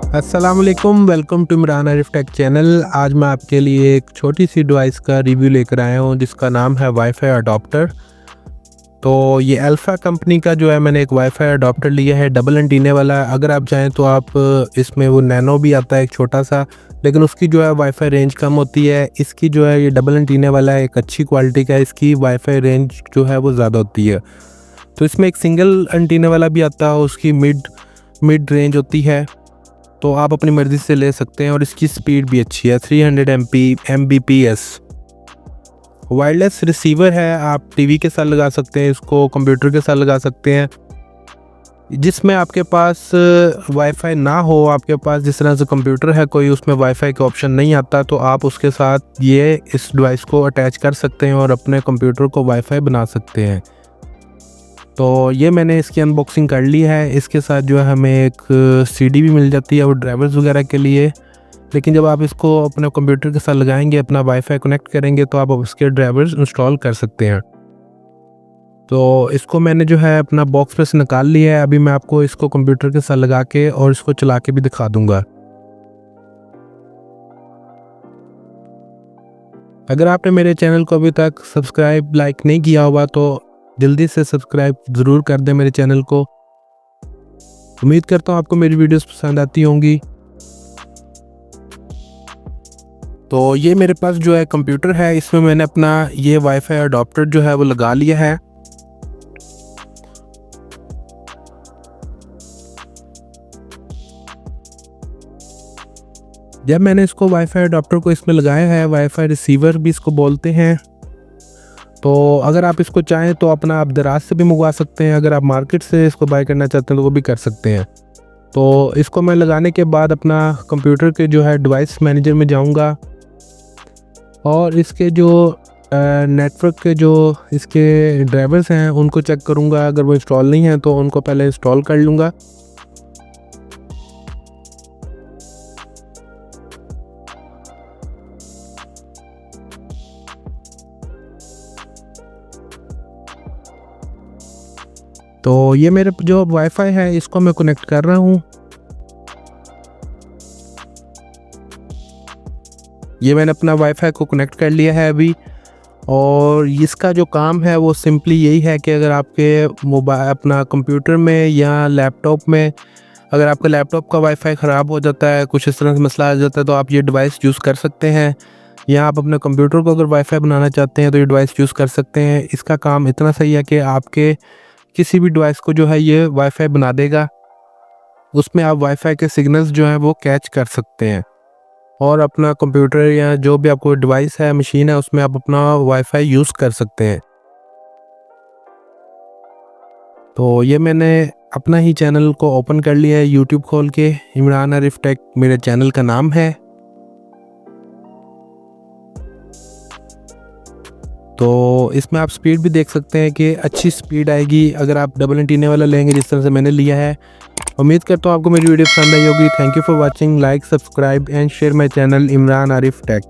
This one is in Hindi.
अस्सलामुअलैकुम, welcome to Imran Arif tech channel. आज मैं आपके लिए एक छोटी सी डिवाइस का रिव्यू लेकर आया हूँ जिसका नाम है वाईफाई अडॉप्टर। तो ये अल्फ़ा कंपनी का जो है, मैंने एक वाईफाई अडॉप्टर लिया है, डबल एंटीना वाला। अगर आप चाहें तो आप इसमें वो नैनो भी आता है एक छोटा सा, लेकिन उसकी जो है वाईफाई रेंज कम होती है। इसकी जो है ये डबल एंटीना वाला है, एक अच्छी क्वालिटी का है, इसकी वाईफाई रेंज जो है वो ज़्यादा होती है। तो इसमें एक सिंगल एंटीना वाला भी आता है, उसकी मिड रेंज होती है, तो आप अपनी मर्ज़ी से ले सकते हैं। और इसकी स्पीड भी अच्छी है, 300 Mbps। वायरलेस रिसीवर है, आप टीवी के साथ लगा सकते हैं, इसको कंप्यूटर के साथ लगा सकते हैं। जिसमें आपके पास वाईफाई ना हो, आपके पास जिस तरह से कंप्यूटर है कोई, उसमें वाईफाई का ऑप्शन नहीं आता, तो आप उसके साथ ये इस डिवाइस को अटैच कर सकते हैं और अपने कंप्यूटर को वाईफाई बना सकते हैं। तो ये मैंने इसकी अनबॉक्सिंग कर ली है। इसके साथ जो है हमें एक सीडी भी मिल जाती है वो ड्राइवर्स वगैरह के लिए। लेकिन जब आप इसको अपने कंप्यूटर के साथ लगाएंगे, अपना वाईफाई कनेक्ट करेंगे, तो आप उसके ड्राइवर्स इंस्टॉल कर सकते हैं। तो इसको मैंने जो है अपना बॉक्स में से निकाल लिया है। अभी मैं आपको इसको कंप्यूटर के साथ लगा के और इसको चला के भी दिखा दूंगा। अगर आपने मेरे चैनल को अभी तक सब्सक्राइब लाइक नहीं किया हुआ तो जल्दी से सब्सक्राइब ज़रूर कर दें मेरे चैनल को। उम्मीद करता हूँ आपको मेरी वीडियोस पसंद आती होंगी। तो ये मेरे पास जो है कंप्यूटर है, इसमें मैंने अपना ये वाईफाई अडॉप्टर जो है वो लगा लिया है। जब मैंने इसको वाईफाई अडॉप्टर को इसमें लगाया है, वाईफाई रिसीवर भी इसको बोलते हैं, तो अगर आप इसको चाहें तो अपना आप दराज से भी मंगवा सकते हैं। अगर आप मार्केट से इसको बाय करना चाहते हैं तो वो भी कर सकते हैं। तो इसको मैं लगाने के बाद अपना कंप्यूटर के जो है डिवाइस मैनेजर में जाऊंगा और इसके जो नेटवर्क के जो इसके ड्राइवर्स हैं उनको चेक करूंगा। अगर वो इंस्टॉल नहीं है तो उनको पहले इंस्टॉल कर लूँगा। तो ये मेरे जो वाईफाई है इसको मैं कनेक्ट कर रहा हूँ। ये मैंने अपना वाईफाई को कनेक्ट कर लिया है अभी। और इसका जो काम है वो सिंपली यही है कि अगर आपके मोबाइल अपना कंप्यूटर में या लैपटॉप में, अगर आपका लैपटॉप का वाईफाई ख़राब हो जाता है, कुछ इस तरह से मसला आ जाता है, तो आप ये डिवाइस यूज़ कर सकते हैं। या आप अपने कंप्यूटर को अगर वाईफाई बनाना चाहते हैं तो ये डिवाइस यूज़ कर सकते हैं। इसका काम इतना सही है कि आपके किसी भी डिवाइस को जो है ये वाईफाई बना देगा। उसमें आप वाईफाई के सिग्नल्स जो हैं वो कैच कर सकते हैं और अपना कंप्यूटर या जो भी आपको डिवाइस है, मशीन है, उसमें आप अपना वाईफाई यूज़ कर सकते हैं। तो ये मैंने अपना ही चैनल को ओपन कर लिया है यूट्यूब खोल के। इमरान आरिफ टेक मेरे चैनल का नाम है। तो इसमें आप स्पीड भी देख सकते हैं कि अच्छी स्पीड आएगी अगर आप डबल एंटीना वाला लेंगे जिस तरह से मैंने लिया है। उम्मीद करता हूँ आपको मेरी वीडियो पसंद आई होगी। Thank you for watching. Like, subscribe and share my channel Imran Arif take.